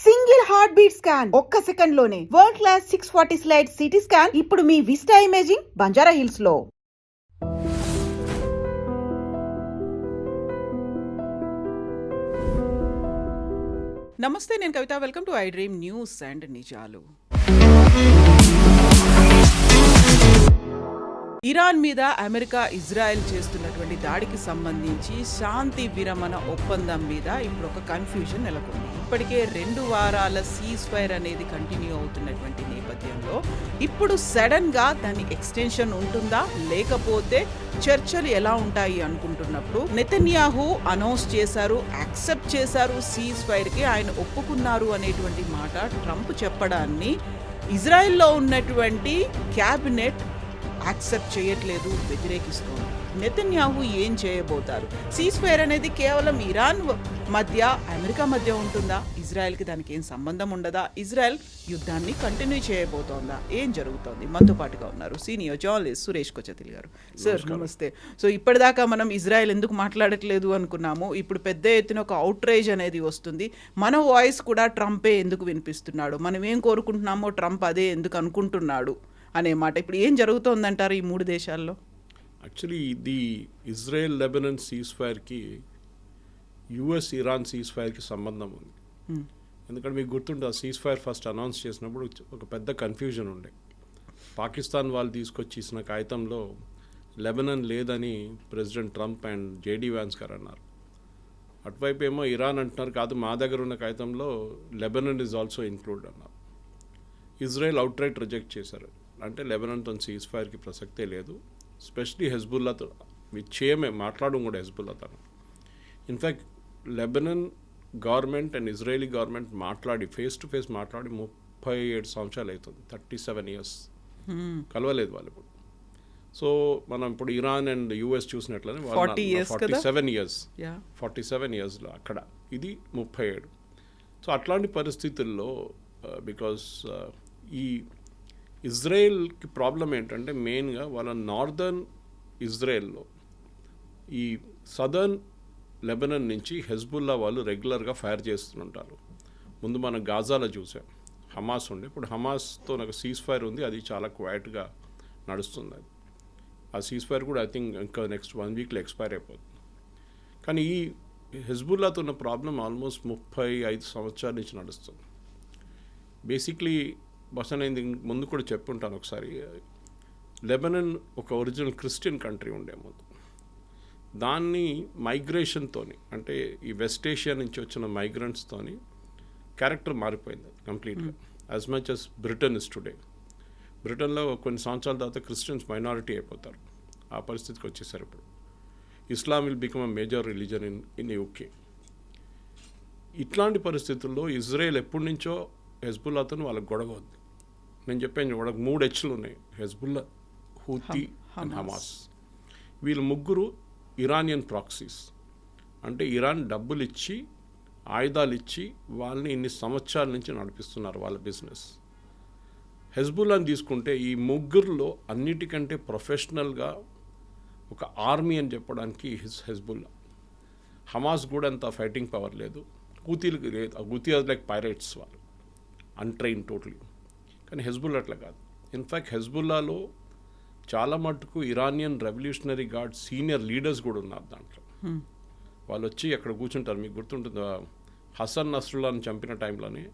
Single heart beat scan ఒక్క second లోనే world class 640 slice CT scan ఇప్పుడు మీ విస్టా ఇమేజింగ్ బంజారా హిల్స్ లో. నమస్తే, నేను Kavitha. Welcome to iDream news and నిజాలు. ఇరాన్ మీద అమెరికా, ఇజ్రాయెల్ చేస్తున్నటువంటి దాడికి సంబంధించి శాంతి విరమణ ఒప్పందం మీద ఇప్పుడు ఒక కన్ఫ్యూజన్ నెలకొంది. ఇప్పటికే 2 వారాల సీజ్ ఫైర్ అనేది కంటిన్యూ అవుతున్నటువంటి నేపథ్యంలో ఇప్పుడు సడన్ గా దాని ఎక్స్టెన్షన్ ఉంటుందా, లేకపోతే చర్చలు ఎలా ఉంటాయి అనుకుంటున్నప్పుడు నెతన్యాహు అనౌన్స్ చేశారు, యాక్సెప్ట్ చేశారు సీజ్ ఫైర్ కి, ఆయన ఒప్పుకున్నారు అనేటువంటి మాట ట్రంప్ చెప్పడాన్ని ఇజ్రాయెల్లో ఉన్నటువంటి క్యాబినెట్ యాక్సెప్ట్ చేయట్లేదు, వ్యతిరేకిస్తోంది. నెతన్యాహు ఏం చేయబోతారు? సీజ్ ఫైర్ అనేది కేవలం ఇరాన్ మధ్య, అమెరికా మధ్య ఉంటుందా? ఇజ్రాయెల్కి దానికి ఏం సంబంధం ఉండదా? ఇజ్రాయెల్ యుద్ధాన్ని కంటిన్యూ చేయబోతోందా? ఏం జరుగుతోంది? మనతో పాటుగా ఉన్నారు సీనియర్ జర్నలిస్ట్ సురేష్ కొచతిల్ గారు. సార్ నమస్తే. సో ఇప్పటిదాకా మనం ఇజ్రాయెల్ ఎందుకు మాట్లాడట్లేదు అనుకున్నాము, ఇప్పుడు పెద్ద ఎత్తున ఒక అవుట్రేజ్ అనేది వస్తుంది. మన వాయిస్ కూడా ట్రంపే ఎందుకు వినిపిస్తున్నాడు, మనం ఏం కోరుకుంటున్నామో ట్రంప్ అదే ఎందుకు అనుకుంటున్నాడు అనే మాట. ఇప్పుడు ఏం జరుగుతోందంటారు ఈ 3 దేశాల్లో? యాక్చువల్లీ ఇది ఇజ్రాయెల్ లెబనాన్ సీజ్ ఫైర్కి యుఎస్ ఇరాన్ సీజ్ ఫైర్కి సంబంధం ఉంది. ఎందుకంటే మీకు గుర్తుంటే ఆ సీజ్ ఫైర్ ఫస్ట్ అనౌన్స్ చేసినప్పుడు ఒక పెద్ద కన్ఫ్యూజన్ ఉండే. పాకిస్తాన్ వాళ్ళు తీసుకొచ్చి ఇచ్చిన కాగితంలో లెబనాన్ లేదని president Trump and JD Vance గారు అన్నారు. అటువైపు ఏమో ఇరాన్ అంటున్నారు కాదు, మా దగ్గర ఉన్న కాగితంలో లెబనాన్ ఈజ్ ఆల్సో ఇంక్లూడ్ అన్నారు. ఇజ్రాయెల్ అవుట్ రైట్ రిజెక్ట్ చేశారు. అంటే లెబనాన్తో సీజ్ ఫైర్కి ప్రసక్తే లేదు, స్పెషలీ హెజ్బుల్లాతో చేయమే మాట్లాడడం కూడా హెజ్బుల్లాతో. In fact Lebanon government and Israeli government మాట్లాడి ఫేస్ టు ఫేస్ మాట్లాడి 37 సంవత్సరాలు అవుతుంది, 37 years కలవలేదు వాళ్ళు ఇప్పుడు. సో మనం ఇప్పుడు ఇరాన్ అండ్ యూఎస్ చూసినట్లనే 47 yearsలో అక్కడ ఇది 37. సో అట్లాంటి పరిస్థితుల్లో బికాస్ ఈ ఇజ్రాయెల్కి ప్రాబ్లం ఏంటంటే మెయిన్గా వాళ్ళ నార్దర్న్ ఇజ్రాయెల్లో ఈ సదర్న్ లెబనాన్ నుంచి హెజ్బుల్లా వాళ్ళు రెగ్యులర్గా ఫైర్ చేస్తుంటారు. ముందు మనం గాజాలో చూసాం, హమాస్ ఉండే. ఇప్పుడు హమాస్తో నాకు సీజ్ ఫైర్ ఉంది, అది చాలా క్వైట్గా నడుస్తుంది. అది ఆ సీజ్ ఫైర్ కూడా ఐ థింక్ ఇంకా నెక్స్ట్ 1 weekలో ఎక్స్పైర్ అయిపోతుంది. కానీ ఈ హెజ్బుల్లాతో ఉన్న ప్రాబ్లం ఆల్మోస్ట్ 35 సంవత్సరాల నుంచి నడుస్తుంది. బేసిక్లీ బహుశా నేను ముందు కూడా చెప్పుంటాను ఒకసారి, లెబనాన్ ఒక ఒరిజినల్ క్రిస్టియన్ కంట్రీ ఉండే ముందు. దాన్ని మైగ్రేషన్తోని, అంటే ఈ వెస్ట్ ఏషియా నుంచి వచ్చిన మైగ్రెంట్స్తోని క్యారెక్టర్ మారిపోయింది కంప్లీట్గా. As much us Britain is today. బ్రిటన్లో కొన్ని సంవత్సరాల తర్వాత క్రిస్టియన్స్ మైనారిటీ అయిపోతారు, ఆ పరిస్థితికి వచ్చేసారు. ఇప్పుడు Islam will become a major religion in UK. ఇట్లాంటి పరిస్థితుల్లో ఇజ్రాయెల్ ఎప్పటి నుంచో హెజ్బుల్లాతో వాళ్ళకి గొడవ ఉంది. నేను చెప్పాను వాళ్ళకి 3 H'లు ఉన్నాయి, హెజ్బుల్లా, హూతీ అండ్ హమాస్. వీళ్ళు ముగ్గురు ఇరానియన్ ప్రాక్సీస్. అంటే ఇరాన్ డబ్బులు ఇచ్చి, ఆయుధాలు ఇచ్చి వాళ్ళని ఇన్ని సంవత్సరాల నుంచి నడిపిస్తున్నారు వాళ్ళ బిజినెస్. హెజ్బుల్లాని తీసుకుంటే ఈ ముగ్గురులో అన్నిటికంటే ప్రొఫెషనల్గా ఒక ఆర్మీ అని చెప్పడానికి హెజ్బుల్లా. హమాస్ కూడా అంత ఫైటింగ్ పవర్ లేదు, హూతీలకు లేదు. హూతీ లైక్ పైరేట్స్, వాళ్ళు అన్ట్రైన్ టోటలీ. కానీ హెజ్బుల్లా అట్లా కాదు. ఇన్ఫ్యాక్ట్ హెజ్బుల్లాలో చాలా మటుకు Iranian revolutionary guard senior leaders కూడా ఉన్నారు దాంట్లో. వాళ్ళు వచ్చి అక్కడ కూర్చుంటారు. మీకు గుర్తుంటుంది, హసన్ నస్రుల్లాని చంపిన టైంలోనే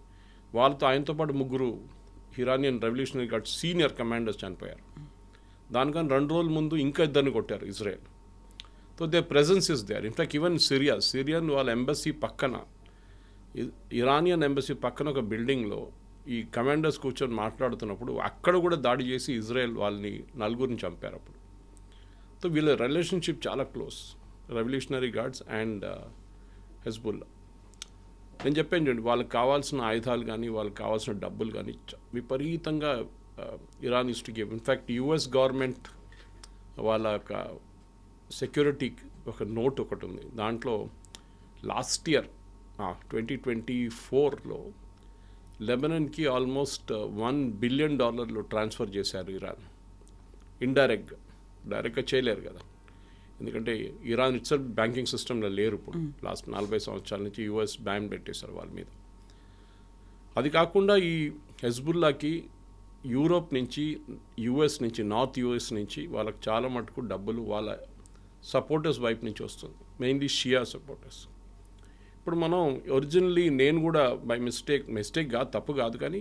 వాళ్ళతో ఆయనతో పాటు 3 Iranian revolutionary guard senior commanders చనిపోయారు. దానికని 2 రోజుల ముందు ఇంకా 2 కొట్టారు Israel. So they presence is there. In fact even Syrian వాళ్ళ ఎంబసీ పక్కన, ఇరానియన్ ఎంబసీ పక్కన ఒక బిల్డింగ్లో ఈ కమాండర్స్ కూర్చొని మాట్లాడుతున్నప్పుడు అక్కడ కూడా దాడి చేసి ఇజ్రాయెల్ వాళ్ళని 4 చంపారు అప్పుడు. సో వీళ్ళ రిలేషన్షిప్ చాలా close, revolutionary guards and Hezbollah. నేను చెప్పాను చూడండి, వాళ్ళకి కావాల్సిన ఆయుధాలు కానీ వాళ్ళకి కావాల్సిన డబ్బులు కానీ విపరీతంగా Iran is to give. In fact US government వాళ్ళ సెక్యూరిటీ ఒక నోట్ ఒకటి ఉంది. దాంట్లో లాస్ట్ ఇయర్ 2024లో లెబనాన్కి ఆల్మోస్ట్ $1 billion ట్రాన్స్ఫర్ చేశారు ఇరాన్. డైరెక్ట్గా చేయలేరు కదా, ఎందుకంటే ఇరాన్ ఇట్సెల్ఫ్ బ్యాంకింగ్ సిస్టంలో లేరు ఇప్పుడు. లాస్ట్ 40 సంవత్సరాల నుంచి యూఎస్ బ్యాన్ పెట్టేశారు వాళ్ళ మీద. అది కాకుండా ఈ హెజ్బుల్లాకి యూరోప్ నుంచి, యుఎస్ నుంచి, నార్త్ యుఎస్ నుంచి వాళ్ళకి చాలా మటుకు డబ్బులు వాళ్ళ సపోర్టర్స్ వైపు నుంచి వస్తుంది, మెయిన్లీ షియా సపోర్టర్స్. ఇప్పుడు మనం ఒరిజినల్లీ నేను కూడా బై మిస్టేక్గా తప్పు కాదు, కానీ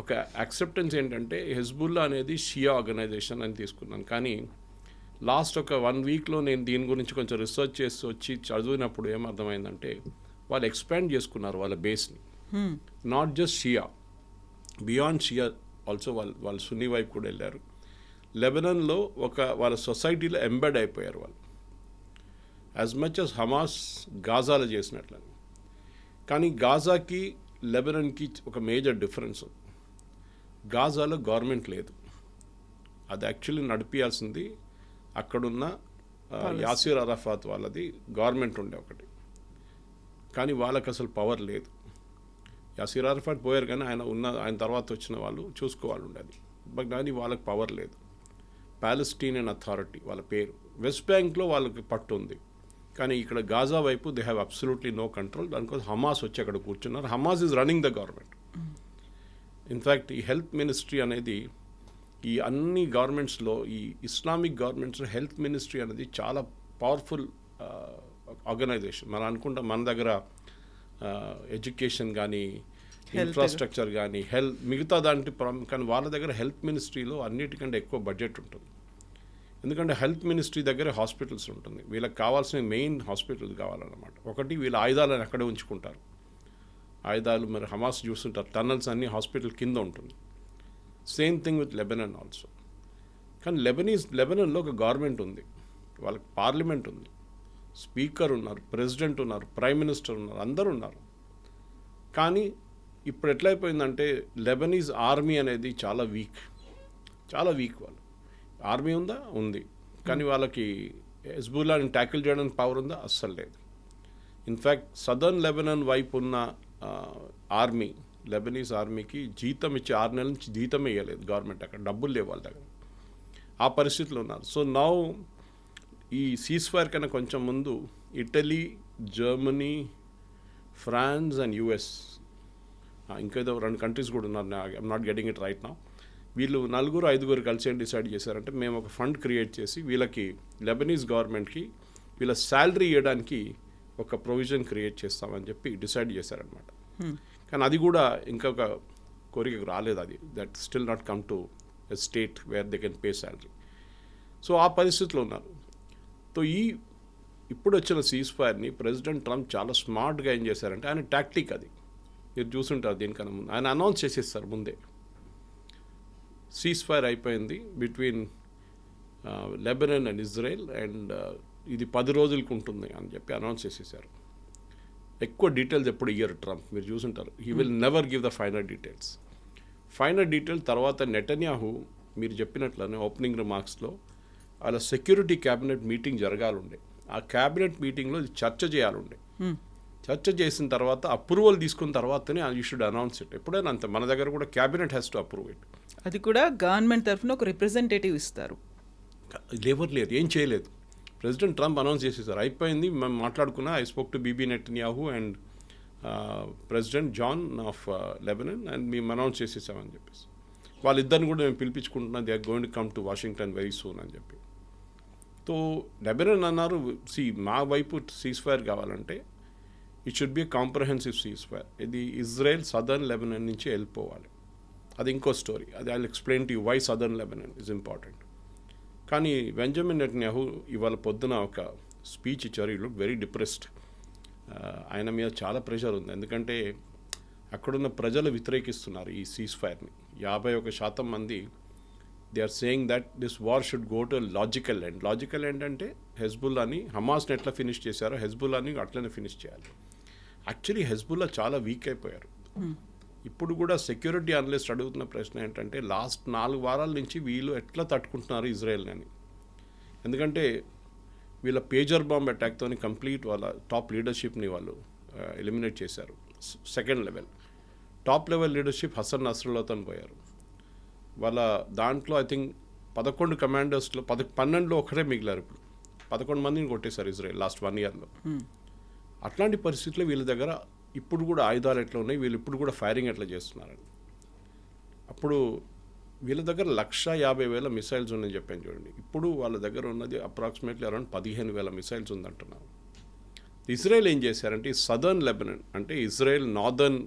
ఒక యాక్సెప్టెన్స్ ఏంటంటే హెజ్బుల్లా అనేది షియా ఆర్గనైజేషన్ అని తీసుకున్నాను. కానీ లాస్ట్ ఒక 1 వీక్లో నేను దీని గురించి కొంచెం రీసెర్చ్ చేసి వచ్చి చదివినప్పుడు ఏమర్థమైందంటే వాళ్ళు ఎక్స్పాండ్ చేసుకున్నారు వాళ్ళ బేస్ని. Not just Shia, beyond Shia also వాళ్ళు సున్నీ వైపు కూడా వెళ్ళారు. లెబనాన్లో వాళ్ళ సొసైటీలో ఎంబెడ్ అయిపోయారు వాళ్ళు, యాజ్ మచ్ as హమాస్ గాజాలో చేసినట్లని. కానీ గాజాకి లెబనాన్కి ఒక మేజర్ డిఫరెన్స్ ఉంది. గాజాలో గవర్నమెంట్ లేదు, అది యాక్చువల్లీ నడిపించాల్సింది అక్కడున్న యాసిర్ అరాఫాత్ వాళ్ళది గవర్నమెంట్ ఉండే ఒకటి, కానీ వాళ్ళకి అసలు పవర్ లేదు. యాసిర్ అరాఫాత్ పోయారు, కానీ ఆయన తర్వాత వచ్చిన వాళ్ళు చూసుకోవాలి ఉండేది, బట్ కానీ వాళ్ళకి పవర్ లేదు. పాలెస్టీనియన్ అథారిటీ వాళ్ళ పేరు. వెస్ట్ బ్యాంక్లో వాళ్ళకి పట్టు ఉంది, కానీ ఇక్కడ గాజా వైపు they have absolutely no control. దానికోసం హమాస్ వచ్చి అక్కడ కూర్చున్నారు. Hamas is running the government. In fact ఈ హెల్త్ మినిస్ట్రీ అనేది ఈ అన్ని గవర్నమెంట్స్లో, ఈ ఇస్లామిక్ గవర్నమెంట్స్లో హెల్త్ మినిస్ట్రీ అనేది చాలా పవర్ఫుల్ ఆర్గనైజేషన్. మనం అనుకుంటాం మన దగ్గర ఎడ్యుకేషన్ కానీ, ఇన్ఫ్రాస్ట్రక్చర్ కానీ, మిగతా కానీ వాళ్ళ దగ్గర హెల్త్ మినిస్ట్రీలో అన్నిటికంటే ఎక్కువ బడ్జెట్ ఉంటుంది. ఎందుకంటే హెల్త్ మినిస్ట్రీ దగ్గర హాస్పిటల్స్ ఉంటుంది, వీళ్ళకి కావాల్సిన మెయిన్ హాస్పిటల్స్ కావాలన్నమాట. ఒకటి వీళ్ళ ఆయుధాలను అక్కడే ఉంచుకుంటారు, ఆయుధాలు మరి హమాస్ చూస్తుంటారు, టన్నల్స్ అన్ని హాస్పిటల్ కింద ఉంటుంది. Same thing with Lebanon also. కానీ లెబనాన్లో ఒక గవర్నమెంట్ ఉంది, వాళ్ళకి పార్లమెంట్ ఉంది, స్పీకర్ ఉన్నారు, ప్రెసిడెంట్ ఉన్నారు, ప్రైమ్ మినిస్టర్ ఉన్నారు, అందరూ ఉన్నారు. కానీ ఇప్పుడు ఎట్లయిపోయిందంటే లెబనీస్ ఆర్మీ అనేది చాలా వీక్ వాళ్ళు. ఆర్మీ ఉందా? ఉంది, కానీ వాళ్ళకి హెజ్బుల్లాని ట్యాకిల్ చేయడానికి పవర్ ఉందా? అస్సలు లేదు. ఇన్ఫ్యాక్ట్ సదర్న్ లెబనాన్ వైపు ఉన్న ఆర్మీ, లెబనీస్ ఆర్మీకి జీతం ఇచ్చి 6 నెలల నుంచి జీతమే ఇవ్వలేదు గవర్నమెంట్, అక్కడ డబ్బులు లేవు వాళ్ళ దగ్గర. ఆ పరిస్థితిలో ఉన్నారు. సో నౌ ఈ సీజ్ఫైర్ కన్నా కొంచెం ముందు Italy, Germany, France and US, ఇంకేదో 2 కంట్రీస్ కూడా ఉన్నారు, I'm not getting it right now. వీళ్ళు 4-5 కలిసి ఏం డిసైడ్ చేశారంటే మేము ఒక ఫండ్ క్రియేట్ చేసి వీళ్ళకి లెబనీస్ గవర్నమెంట్కి వీళ్ళ శాలరీ ఇవ్వడానికి ఒక ప్రొవిజన్ క్రియేట్ చేస్తామని చెప్పి డిసైడ్ చేశారనమాట. కానీ అది కూడా ఇంకొక కోరికకు రాలేదు, అది that still not come to a state where they can pay salary. So ఆ పరిస్థితిలో ఉన్నారు. సో ఇప్పుడు వచ్చిన సీజ్ ఫైర్ని ప్రెసిడెంట్ ట్రంప్ చాలా స్మార్ట్గా ఏం చేశారంటే, ఆయన టాక్టిక్ అది మీరు చూసుంటారు. దీనికన్నా ముందు ఆయన అనౌన్స్ చేసేస్తారు ముందే, సీజ్ ఫైర్ అయిపోయింది between Lebanon and Israel, and ఇది 10 రోజులకు ఉంటుంది అని చెప్పి అనౌన్స్ చేసేసారు. ఎక్కువ డీటెయిల్స్ ఎప్పుడు ఇయ్యరు ట్రంప్, మీరు చూసుంటారు. He will never give the final details. తర్వాత నెటన్యాహు మీరు చెప్పినట్లనే ఓపెనింగ్ రిమార్క్స్లో వాళ్ళ సెక్యూరిటీ క్యాబినెట్ మీటింగ్ జరగాలండే, ఆ క్యాబినెట్ మీటింగ్లో చర్చ చేయాలండే. చర్చ చేసిన తర్వాత అప్రూవల్ తీసుకున్న తర్వాతనే యూ షుడ్ అనౌన్స్ ఇట్. ఎప్పుడైనా అంతే, మన దగ్గర కూడా cabinet has to approve it. అది కూడా గవర్నమెంట్ తరఫున ఒక రిప్రజెంటేటివ్ ఇస్తారు. ఎవరు లేదు, ఏం చేయలేదు. ప్రెసిడెంట్ ట్రంప్ అనౌన్స్ చేసేసారు, అయిపోయింది, మేము మాట్లాడుకున్నా. I spoke to Bibi Netanyahu and president John of Lebanon, and మేము అనౌన్స్ చేసేసామని చెప్పేసి. వాళ్ళిద్దరిని కూడా మేము పిలిపించుకుంటున్నాం, they are going to come to Washington very soon అని చెప్పి. సో లెబనాన్ అన్నారు, మా వైపు సీజ్ ఫైర్ కావాలంటే it should be comprehensive ceasefire. ఇది ఇజ్రాయెల్ సదర్న్ లెబనాన్ నుంచి వెళ్ళిపోవాలి, అది ఇంకో స్టోరీ. అది I will explain to you why southern Lebanon is important. కానీ బెంజమిన్ నెటన్యాహు ఇవాళ పొద్దున ఒక స్పీచ్ ఇచ్చారు. ఈ లుక్ వెరీ డిప్రెస్డ్. ఆయన మీద చాలా ప్రెషర్ ఉంది, ఎందుకంటే అక్కడున్న ప్రజలు వ్యతిరేకిస్తున్నారు ఈ సీజ్ ఫైర్ని. 51% మంది they are saying that this war should go to logical end. Logical end అంటే హెజ్బుల్లాని, హమాస్ని ఎట్లా ఫినిష్ చేశారో హెజ్బుల్లాని అట్లనే ఫినిష్ చేయాలి. యాక్చువల్లీ హెజ్బుల్లా చాలా వీక్ అయిపోయారు. ఇప్పుడు కూడా సెక్యూరిటీ అనలిస్ట్ అడుగుతున్న ప్రశ్న ఏంటంటే, లాస్ట్ 4 వారాల నుంచి వీళ్ళు ఎట్లా తట్టుకుంటున్నారు ఇజ్రాయెల్ని అని. ఎందుకంటే వీళ్ళ పేజర్ బాంబ్ అటాక్తో కంప్లీట్ వాళ్ళ టాప్ లీడర్షిప్ని వాళ్ళు ఎలిమినేట్ చేశారు. Second level top level leadership Hassan నస్రుల్లాతో పోయారు. వాళ్ళ దాంట్లో ఐ థింక్ 11 కమాండర్స్లో 12లో ఒకరే మిగిలారు. ఇప్పుడు 11 మందిని కొట్టేశారు ఇజ్రాయెల్ లాస్ట్ 1 ఇయర్లో. అట్లాంటి పరిస్థితుల్లో వీళ్ళ దగ్గర ఇప్పుడు కూడా ఆయుధాలు ఎట్లా ఉన్నాయి, వీళ్ళు ఇప్పుడు కూడా ఫైరింగ్ ఎట్లా చేస్తున్నారని. అప్పుడు వీళ్ళ దగ్గర 150,000 మిసైల్స్ ఉన్నాయని చెప్పాను చూడండి. ఇప్పుడు వాళ్ళ దగ్గర ఉన్నది అప్రాక్సిమేట్లీ అరౌండ్ 15,000 మిసైల్స్ ఉందంటున్నారు. ఇజ్రాయెల్ ఏం చేశారంటే సదర్న్ లెబనాన్ అంటే ఇజ్రాయెల్ నార్దర్న్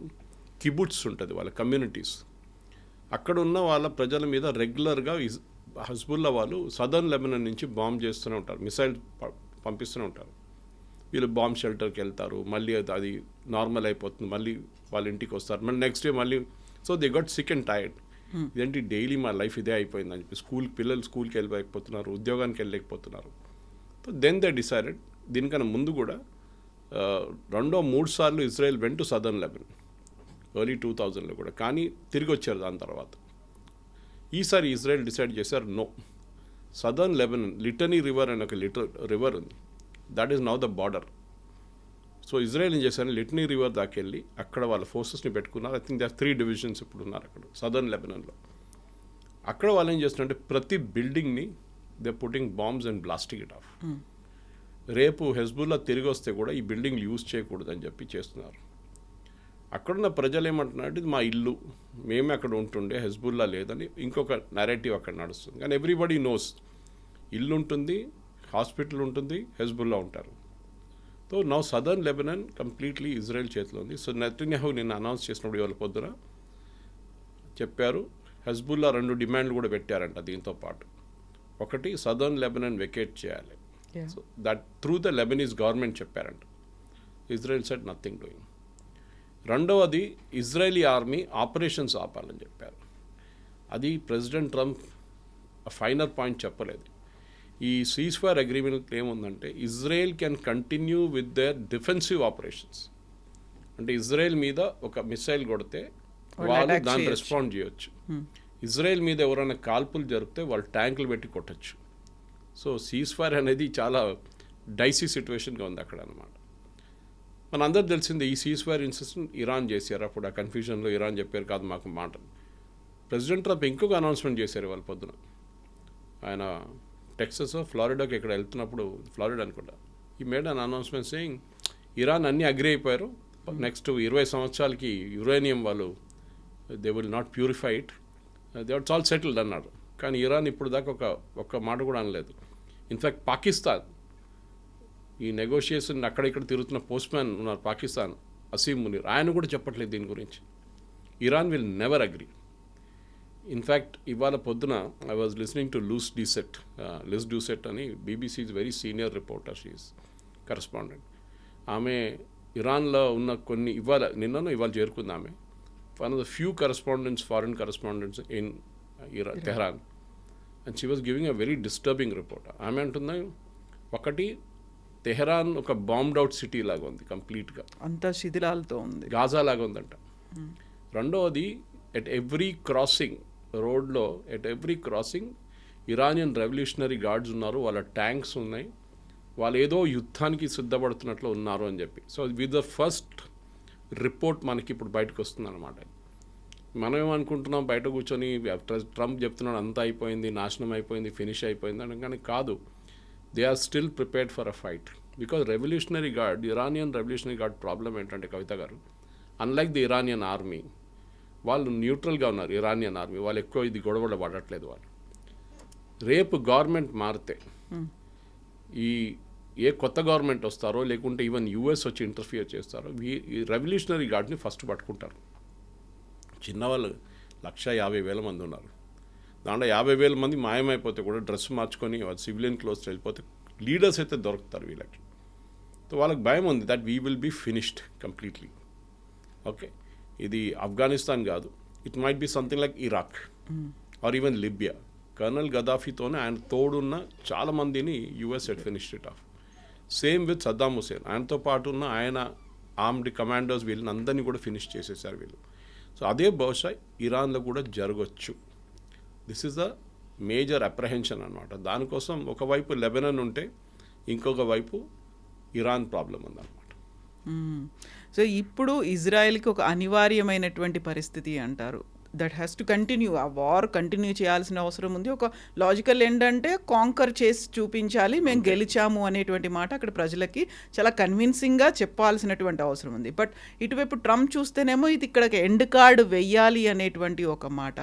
కిబుట్స్ ఉంటుంది వాళ్ళ కమ్యూనిటీస్, అక్కడ ఉన్న వాళ్ళ ప్రజల మీద రెగ్యులర్గా హజ్బుల్లా వాళ్ళు సదర్న్ లెబనాన్ నుంచి బాంబ్ చేస్తూనే ఉంటారు, మిసైల్ పంపిస్తూనే ఉంటారు. వీళ్ళు బాంబ్ షెల్టర్కి వెళ్తారు, మళ్ళీ అది నార్మల్ అయిపోతుంది, మళ్ళీ వాళ్ళ ఇంటికి వస్తారు, మళ్ళీ నెక్స్ట్ డే మళ్ళీ. So they got sick and tired. ఇదేంటి డైలీ మా లైఫ్ ఇదే అయిపోయిందని చెప్పి పిల్లలు స్కూల్కి వెళ్ళలేకపోతున్నారు, ఉద్యోగానికి వెళ్ళలేకపోతున్నారు. సో దెన్ దే డిసైడెడ్ దీనికన్నా ముందు కూడా 2-3 సార్లు Israel went to southern Lebanon early 2000లో కూడా, కానీ తిరిగి వచ్చారు దాని తర్వాత. ఈసారి ఇజ్రాయెల్ డిసైడ్ చేశారు no, southern Lebanon Litani river అనే ఒక రివర్ ఉంది, that is now the border. So Israel ఏం చేశారు, లిటనీ రివర్ దాకా వెళ్ళి అక్కడ వాళ్ళ ఫోర్సెస్ని పెట్టుకున్నారు. ఐ థింక్ దే 3 డివిజన్స్ ఇప్పుడు ఉన్నారు అక్కడ సదర్న్ లెబనాన్లో. అక్కడ వాళ్ళు ఏం చేస్తున్నారంటే ప్రతి బిల్డింగ్ని they putting bombs and blasting it off. రేపు హెజ్బుల్లా తిరిగి వస్తే కూడా ఈ బిల్డింగ్లు యూజ్ చేయకూడదని చెప్పి చేస్తున్నారు. అక్కడున్న ప్రజలు ఏమంటున్నారంటే ఇది మా ఇల్లు, మేమే అక్కడ ఉంటుండే, హెజ్బుల్లా లేదని ఇంకొక నెరేటివ్ అక్కడ నడుస్తుంది. కానీ ఎవ్రీబడి నోస్ ఇల్లు ఉంటుంది, హాస్పిటల్ ఉంటుంది, హెజ్బుల్లా ఉంటారు. So now southern Lebanon completely Israel చేతిలో ఉంది. సో నెతన్యాహు నిన్న అనౌన్స్ చేసినప్పుడు ఇవాళ పొద్దున చెప్పారు, హెజ్బుల్లా 2 డిమాండ్లు కూడా పెట్టారంట దీంతో పాటు. ఒకటి సదర్న్ లెబనాన్ వెకేట్ చేయాలి, so that through the Lebanese government చెప్పారంట. Israel said nothing doing. రెండవది ఇజ్రాయలీ ఆర్మీ ఆపరేషన్స్ ఆపాలని చెప్పారు. అది ప్రెసిడెంట్ ట్రంప్ ఫైనల్ పాయింట్ చెప్పలేదు. ఈ సీజ్ ఫైర్ అగ్రిమెంట్ ఏముందంటే Israel can continue with their defensive operations. అంటే ఇజ్రాయెల్ మీద ఒక మిసైల్ కొడితే వాళ్ళు దాన్ని రెస్పాండ్ చేయొచ్చు. ఇజ్రాయెల్ మీద ఎవరైనా కాల్పులు జరిపితే వాళ్ళు ట్యాంకులు పెట్టి కొట్టచ్చు. సో సీజ్ ఫైర్ అనేది చాలా డైసీ సిచ్యువేషన్గా ఉంది అక్కడ అనమాట. మనందరూ తెలిసిందే ఈ సీజ్ ఫైర్ ఇన్సిస్టెంట్ ఇరాన్ చేశారు. అప్పుడు ఆ కన్ఫ్యూజన్లో ఇరాన్ చెప్పారు కాదు మాకు మాట. ప్రెసిడెంట్ ట్రంప్ ఇంకొక అనౌన్స్మెంట్ చేశారు వాళ్ళ పొద్దున. ఆయన టెక్సస్ ఫ్లారిడాకి ఇక్కడ వెళ్తున్నప్పుడు, ఫ్లారిడా అనుకుంటా, ఈ made an announcement saying Iran అన్నీ అగ్రి అయిపోయారు, నెక్స్ట్ 20 సంవత్సరాలకి యురేనియం వాళ్ళు they will not purify it, they are all settled అన్నాడు. కానీ ఇరాన్ ఇప్పుడు దాకా ఒక్క మాట కూడా అనలేదు. ఇన్ఫ్యాక్ట్ పాకిస్తాన్ ఈ నెగోషియేషన్ అక్కడిక్కడ తిరుగుతున్న పోస్ట్ మ్యాన్ ఉన్నారు పాకిస్తాన్, అసీం మునీర్, ఆయన కూడా చెప్పట్లేదు దీని గురించి. Iran will never agree. In fact ఇవాళ పొద్దున I was listening to Lyse Doucet అని BBC is very senior reporter, she's correspondent. ఆమె ఇరాన్లో ఉన్న కొన్ని ఇవాళ చేరుకుంది ఆమె. One of the few correspondents, foreign correspondents in Tehran, and she was giving a very disturbing report. ఆమె అంటున్నా, ఒకటి తెహరాన్ ఒక బాంబ్డ్ అవుట్ సిటీ లాగా ఉంది, కంప్లీట్గా అంతా శిథిలాలతో ఉంది, గాజా లాగా ఉందంట. రెండవది ఎట్ ఎవ్రీ క్రాసింగ్ రోడ్లో, at every crossing Iranian revolutionary guards ఉన్నారు, వాళ్ళ ట్యాంక్స్ ఉన్నాయి, వాళ్ళు ఏదో యుద్ధానికి సిద్ధపడుతున్నట్లు ఉన్నారు అని చెప్పి. So with the first report మనకి ఇప్పుడు బయటకు వస్తుంది అనమాట. మనం ఏమనుకుంటున్నాం, బయట కూర్చొని ట్రంప్ చెప్తున్నాడు అంతా అయిపోయింది, నాశనం అయిపోయింది, ఫినిష్ అయిపోయింది అని. కానీ కాదు, they are still prepared for a fight. Because revolutionary guard, Iranian revolutionary guard problem ఏంటంటే కవిత గారు, అన్లైక్ ది ఇరానియన్ ఆర్మీ, వాళ్ళు న్యూట్రల్గా ఉన్నారు. ఇరానియన్ ఆర్మీ వాళ్ళు ఎక్కువ ఇది గొడవలు పడట్లేదు. వాళ్ళు రేపు గవర్నమెంట్ మారితే ఏ కొత్త గవర్నమెంట్ వస్తారో, లేకుంటే ఈవెన్ యూఎస్ వచ్చి ఇంటర్ఫియర్ చేస్తారో, ఈ రెవల్యూషనరీ గార్డ్ని ఫస్ట్ పట్టుకుంటారు. చిన్నవాళ్ళు 150,000 మంది ఉన్నారు. దాంట్లో 50,000 మంది మాయమైపోతే కూడా డ్రెస్ మార్చుకొని సివిలియన్ క్లోత్స్ వెళ్ళిపోతే లీడర్స్ అయితే దొరుకుతారు వీళ్ళకి. సో వాళ్ళకి భయం ఉంది that we will be finished completely. Okay, ఇది ఆఫ్ఘనిస్తాన్ కాదు, it might be something like Iraq or even Libya. Colonel గదాఫీతోనే ఆయన తోడున్న చాలామందిని US at finished it off. Same with Saddam Hussein, ఆయనతో పాటు ఉన్న ఆయన ఆర్మ్డ్ కమాండర్స్ వీళ్ళని అందరినీ కూడా ఫినిష్ చేసేసారు వీళ్ళు. సో అదే బహుశా ఇరాన్లో కూడా జరగచ్చు. This is the major apprehension అనమాట. దానికోసం ఒకవైపు లెబనాన్ ఉంటే ఇంకొక వైపు ఇరాన్ ప్రాబ్లం ఉందన్నమాట. సో ఇప్పుడు ఇజ్రాయెల్కి ఒక అనివార్యమైనటువంటి పరిస్థితి అంటారు. That has to continue. ఆ వార్ కంటిన్యూ చేయాల్సిన అవసరం ఉంది. ఒక లాజికల్ ఏంటంటే కాంకర్ చేసి చూపించాలి, మేము గెలిచాము అనేటువంటి మాట అక్కడ ప్రజలకి చాలా కన్విన్సింగ్గా చెప్పాల్సినటువంటి అవసరం ఉంది. బట్ ఇటువైపు ట్రంప్ చూస్తేనేమో ఇది ఇక్కడ ఎండ్ కార్డ్ వెయ్యాలి అనేటువంటి ఒక మాట.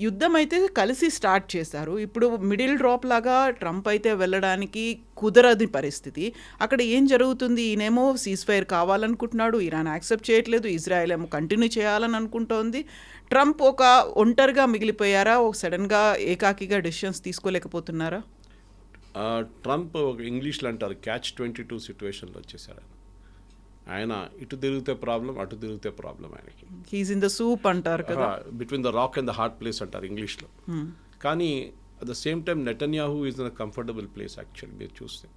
యుద్ధం అయితే కలిసి స్టార్ట్ చేశారు. ఇప్పుడు మిడిల్ డ్రాప్ లాగా ట్రంప్ అయితే వెళ్ళడానికి కుదరని పరిస్థితి. అక్కడ ఏం జరుగుతుంది? ఈయనేమో సీజ్-ఫైర్ కావాలనుకుంటున్నాడు, ఇరాన్ యాక్సెప్ట్ చేయట్లేదు, ఇజ్రాయెల్ ఏమో కంటిన్యూ చేయాలని అనుకుంటోంది. ట్రంప్ ఒక ఒంటరిగా మిగిలిపోయారా? ఒక సడన్గా ఏకాకిగా డెసిషన్స్ తీసుకోలేకపోతున్నారా? ట్రంప్ ఒక ఇంగ్లీష్లో అంటారు catch-22 సిచ్యువేషన్లో వచ్చేసారు ఆయన. ఇటు తిరిగితే ప్రాబ్లం, అటు తిరిగితే ప్రాబ్లం ఆయనకి. హీస్ ఇన్ ద సూప్ అంటారు కదా, between the rock and the hard place అంటారు ఇంగ్లీష్లో. కానీ at the same time Netanyahu is in a comfortable place actually. మీరు చూస్తే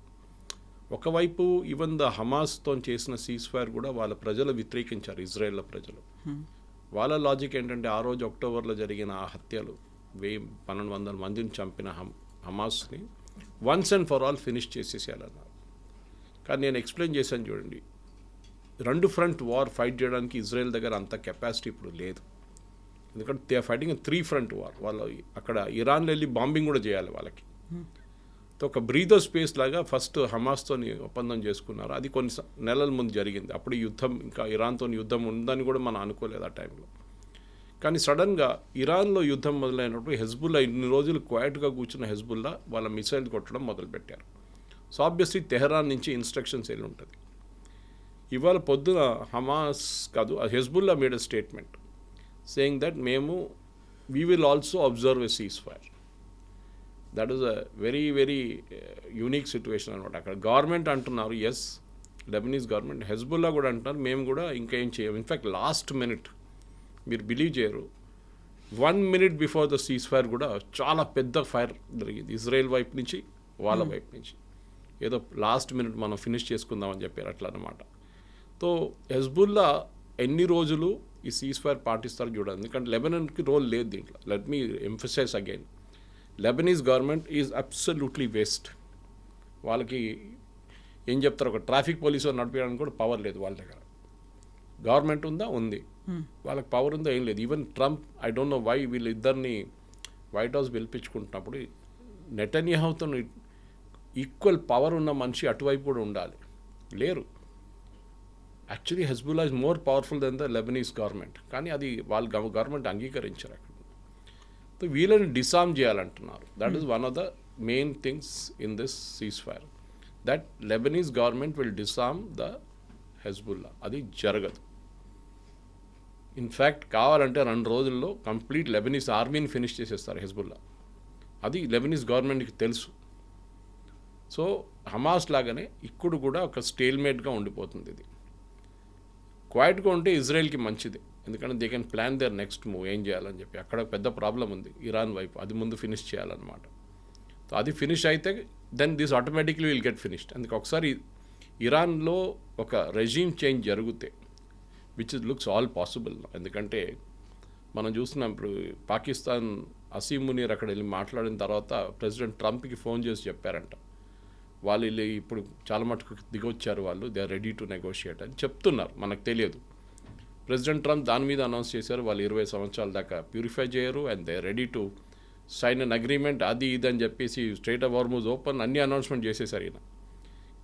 ఒకవైపు ఈవెన్ ద హమాస్తో చేసిన సీజ్-ఫైర్ కూడా వాళ్ళ ప్రజలు వ్యతిరేకించారు, ఇజ్రాయెల్ ప్రజలు. వాళ్ళ లాజిక్ ఏంటంటే ఆ రోజు అక్టోబర్లో జరిగిన ఆ హత్యలు 1200 మందిని చంపిన హమాస్ని once and for all finish చేసేసేయాలన్నారు. కానీ నేను ఎక్స్ప్లెయిన్ చేశాను చూడండి, 2 ఫ్రంట్ వార్ ఫైట్ చేయడానికి ఇజ్రాయెల్ దగ్గర అంత కెపాసిటీ ఇప్పుడు లేదు. ఎందుకంటే they are fighting 3 front war. వాళ్ళు అక్కడ ఇరాన్లో వెళ్ళి బాంబింగ్ కూడా చేయాలి వాళ్ళకి. ఒక బ్రీదర్ స్పేస్ లాగా ఫస్ట్ హమాస్తోని ఒప్పందం చేసుకున్నారు. అది కొన్ని నెలల ముందు జరిగింది. అప్పుడు యుద్ధం, ఇంకా ఇరాన్తో యుద్ధం ఉందని కూడా మనం అనుకోలేదు ఆ టైంలో. కానీ సడన్గా ఇరాన్లో యుద్ధం మొదలైనప్పుడు హెజ్బుల్లా, ఇన్ని రోజులు క్వైట్గా కూర్చున్న హెజ్బుల్లా వాళ్ళ మిసైల్ కొట్టడం మొదలుపెట్టారు. సో ఆబ్వియస్లీ తెహరాన్ నుంచి ఇన్స్ట్రక్షన్స్ వెళ్ళి ఉంటుంది. ఇవాళ పొద్దున హమాస్ కాదు, Hezbollah made a statement saying that we will also observe a seize-fire. That is a very very unique situation అనమాట. అక్కడ గవర్నమెంట్ అంటున్నారు ఎస్, లెబనీస్ గవర్నమెంట్, హెజ్బుల్లా కూడా అంటున్నారు మేము కూడా ఇంకా ఏం చేయం. ఇన్ఫ్యాక్ట్ లాస్ట్ మినిట్, మీరు బిలీవ్ చేయరు, 1 minute బిఫోర్ ద సీజ్-ఫైర్ కూడా చాలా పెద్ద ఫైర్ జరిగింది ఇజ్రాయెల్ వైపు నుంచి, వాళ్ళ వైపు నుంచి. ఏదో లాస్ట్ మినిట్ మనం ఫినిష్ చేసుకుందామని చెప్పారు అట్లా అనమాట. సో హెజ్బుల్లా ఎన్ని రోజులు ఈ సీజ్-ఫైర్ పాటిస్తారు చూడండి. ఎందుకంటే లెబనాన్కి రోల్ లేదు దీంట్లో. Let me emphasise again, Lebanese government is absolutely waste. వాళ్ళకి ఏం చెప్తారు, ఒక ట్రాఫిక్ పోలీసు నడిపించడానికి కూడా పవర్ లేదు వాళ్ళ దగ్గర. గవర్నమెంట్ ఉందా? ఉంది. వాళ్ళకి పవర్ ఉందా? ఏం లేదు. Even Trump, I don't know why, వీళ్ళిద్దరిని వైట్ హౌస్ పిలిపించుకుంటున్నప్పుడు నెటన్యాహుతో ఈక్వల్ పవర్ ఉన్న మనిషి అటువైపు కూడా ఉండాలి, లేరు. Actually Hezbollah is more powerful than the Lebanese government. కానీ అది వాళ్ళ గవర్నమెంట్ అంగీకరించారు అక్కడ. సో వీళ్ళని డిసామ్ చేయాలంటున్నారు. That is one of the main things in this ceasefire, that Lebanese government will disarm the Hezbollah. అది జరగదు. ఇన్ఫ్యాక్ట్ కావాలంటే 2 రోజుల్లో కంప్లీట్ లెబనీస్ ఆర్మీని ఫినిష్ చేసేస్తారు హెజ్బుల్లా. అది లెబనీస్ గవర్నమెంట్కి తెలుసు. సో హమాస్ లాగానే ఇప్పుడు కూడా ఒక స్టేల్మేట్గా ఉండిపోతుంది. ఇది క్వైట్గా ఉంటే ఇజ్రాయెల్కి మంచిది, ఎందుకంటే they can plan their next move, ఏం చేయాలని చెప్పి. అక్కడ పెద్ద ప్రాబ్లం ఉంది ఇరాన్ వైపు, అది ముందు ఫినిష్ చేయాలన్నమాట. సో అది ఫినిష్ అయితే then this automatically will get finished. అందుకే ఒకసారి ఇరాన్లో ఒక రెజీమ్ చేంజ్ జరిగితే, విచ్ లుక్స్ ఆల్ పాసిబుల్. ఎందుకంటే మనం చూస్తున్నాం ఇప్పుడు పాకిస్తాన్ అసీం మునీర్ అక్కడ వెళ్ళి మాట్లాడిన తర్వాత ప్రెసిడెంట్ ట్రంప్కి ఫోన్ చేసి చెప్పారంట, వాళ్ళు వెళ్ళి ఇప్పుడు చాలా మటుకు దిగొచ్చారు, వాళ్ళు they are ready to negotiate అని చెప్తున్నారు, మనకు తెలియదు. ప్రెసిడెంట్ ట్రంప్ దాని మీద అనౌన్స్ చేశారు, వాళ్ళు 20 సంవత్సరాల దాకా ప్యూరిఫై చేయరు and they are ready to sign an agreement, అది ఇది అని చెప్పేసి స్ట్రైట్ ఆఫ్ హార్మూజ్ ఓపెన్ అన్ని అనౌన్స్మెంట్ చేసేసారు ఈయన.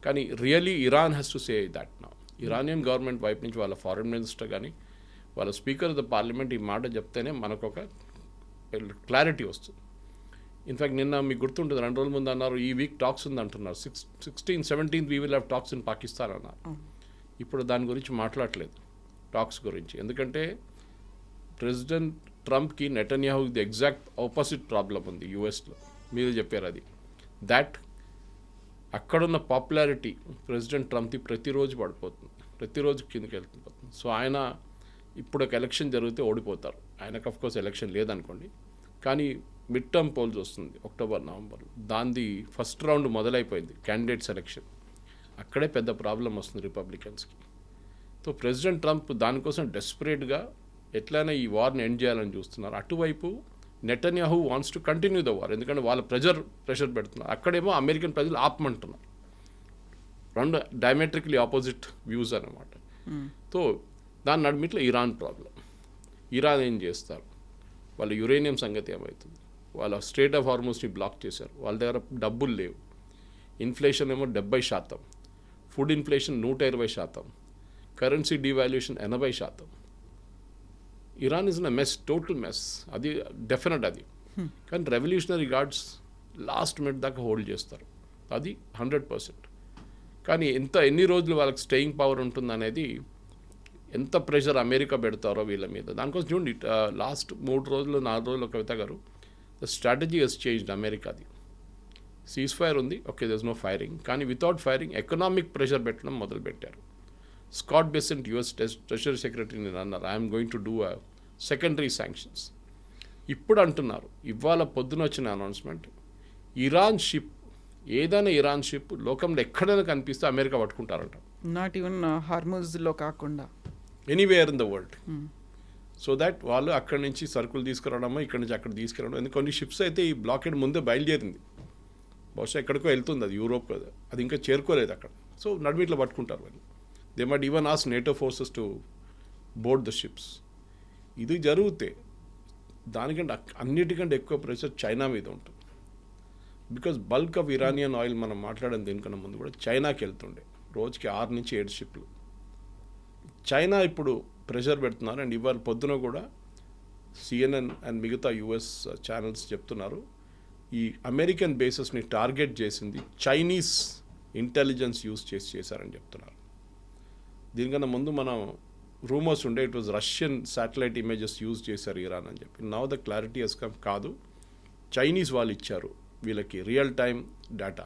కానీ really Iran has to say that now. Iranian government వైపు నుంచి వాళ్ళ ఫారిన్ మినిస్టర్ కానీ వాళ్ళ స్పీకర్ ఆఫ్ ద పార్లమెంట్ ఈ మాట చెప్తేనే మనకు ఒక క్లారిటీ వస్తుంది. ఇన్ఫ్యాక్ట్ నిన్న మీకు గుర్తుంటుంది, 2 రోజుల ముందు అన్నారు ఈ వీక్ టాక్స్ ఉంది అంటున్నారు, 16th 17th we will have talks in Pakistan అన్నారు. ఇప్పుడు దాని గురించి మాట్లాడలేదు టాక్స్ గురించి, ఎందుకంటే ప్రెసిడెంట్ ట్రంప్కి Netanyahu the exact opposite problem ఉంది యూఎస్లో. మీరు చెప్పారు అది, దాట్ అక్కడున్న పాపులారిటీ ప్రెసిడెంట్ ట్రంప్ది ప్రతిరోజు పడిపోతుంది, ప్రతిరోజు కిందకి వెళ్తుంది. సో ఆయన ఇప్పుడు ఒక ఎలక్షన్ జరిగితే ఓడిపోతారు. ఆయనకు అఫ్కోర్స్ ఎలక్షన్ లేదనుకోండి, కానీ మిడ్ టర్మ్ పోల్స్ వస్తుంది అక్టోబర్ నవంబర్, దానిది ఫస్ట్ రౌండ్ మొదలైపోయింది క్యాండిడేట్ సెలెక్షన్. అక్కడే పెద్ద ప్రాబ్లం వస్తుంది రిపబ్లికన్స్కి. సో ప్రెసిడెంట్ ట్రంప్ దానికోసం డెస్పరేట్గా ఎట్లయినా ఈ వార్ని ఎండ్ చేయాలని చూస్తున్నారు. అటువైపు Netanyahu wants to continue the war, ఎందుకంటే వాళ్ళ ప్రెషర్ పెడుతున్నారు. అక్కడేమో అమెరికన్ ప్రజలు ఆపమంటున్నారు. 2 డయామెట్రికలీ ఆపోజిట్ వ్యూస్ అన్నమాట. సో దాని నడుమిట్లో ఇరాన్ ప్రాబ్లం. ఇరాన్ ఏం చేస్తారు? వాళ్ళ యురేనియం సంగతి ఏమవుతుంది, వాళ్ళ స్ట్రేట్ ఆఫ్ హార్మోన్స్ని బ్లాక్ చేశారు, వాళ్ళ దగ్గర డబ్బులు లేవు, ఇన్ఫ్లేషన్ ఏమో 70%, food inflation 120%, currency devolution 80%. Iran is in a mess, total mess. అది డెఫినెట్ అది. కానీ రెవల్యూషనరీ గార్డ్స్ లాస్ట్ మినిట్ దాకా హోల్డ్ చేస్తారు, అది 100%. కానీ ఎన్ని రోజులు వాళ్ళకి స్టేయింగ్ పవర్ ఉంటుందనేది, ఎంత ప్రెషర్ అమెరికా పెడతారో వీళ్ళ మీద. దానికోసం చూడండి, లాస్ట్ 3 రోజులు 4 రోజులు Kavitha garu, the strategy has changed అమెరికాది. సీజ్ ఫైర్ ఉంది, okay, there is no firing, కానీ వితౌట్ ఫైరింగ్ ఎకనామిక్ ప్రెషర్ పెట్టడం మొదలుపెట్టారు. స్కాట్ బెసెంట్ యుఎస్ ట్రెజరీ సెక్రటరీని అన్నారు, I'm going to do secondary sanctions. ఇప్పుడు అంటున్నారు, ఇవాళ పొద్దున వచ్చిన అనౌన్స్మెంట్, ఇరాన్ షిప్, ఏదైనా ఇరాన్ షిప్ లోకంలో ఎక్కడైనా కనిపిస్తే అమెరికా పట్టుకుంటారంట. నాట్ ఈవెన్ హార్మోజ్లో కాకుండా anywhere in the world. So that వాళ్ళు అక్కడి నుంచి సరుకులు తీసుకురావడమో ఇక్కడి నుంచి అక్కడ తీసుకురావడం. ఎందుకంటే కొన్ని షిప్స్ అయితే ఈ బ్లాకెడ్ ముందే బయలుదేరింది, బహుశా ఎక్కడికో వెళ్తుంది, అది యూరోప్ కదా, అది ఇంకా చేరుకోలేదు అక్కడ. సో నడిమిట్లో పట్టుకుంటారు వాళ్ళు. దే మట్ even ask NATO forces to board the ships. ఇది జరిగితే దానికంటే అన్నిటికంటే ఎక్కువ ప్రెషర్ చైనా మీద ఉంటుంది. Because bulk of Iranian oil మనం మాట్లాడిన దీనికన్నా ముందు కూడా చైనాకి వెళ్తుండే, రోజుకి 6 నుంచి 7 షిప్లు. చైనా ఇప్పుడు ప్రెషర్ పెడుతున్నారు. అండ్ ఇవాళ పొద్దున కూడా CNN అండ్ మిగతా US ఛానల్స్ చెప్తున్నారు, ఈ అమెరికన్ బేసెస్ని టార్గెట్ చేసింది చైనీస్ ఇంటెలిజెన్స్ యూస్ చేశారని చెప్తున్నారు. దీనికన్నా ముందు మనం రూమర్స్ ఉండే, it was Russian satellite images use చేశారు ఇరాన్ అని చెప్పి. Now the clarity has come, కాదు, చైనీస్ వాళ్ళు ఇచ్చారు వీళ్ళకి రియల్ టైమ్ డేటా.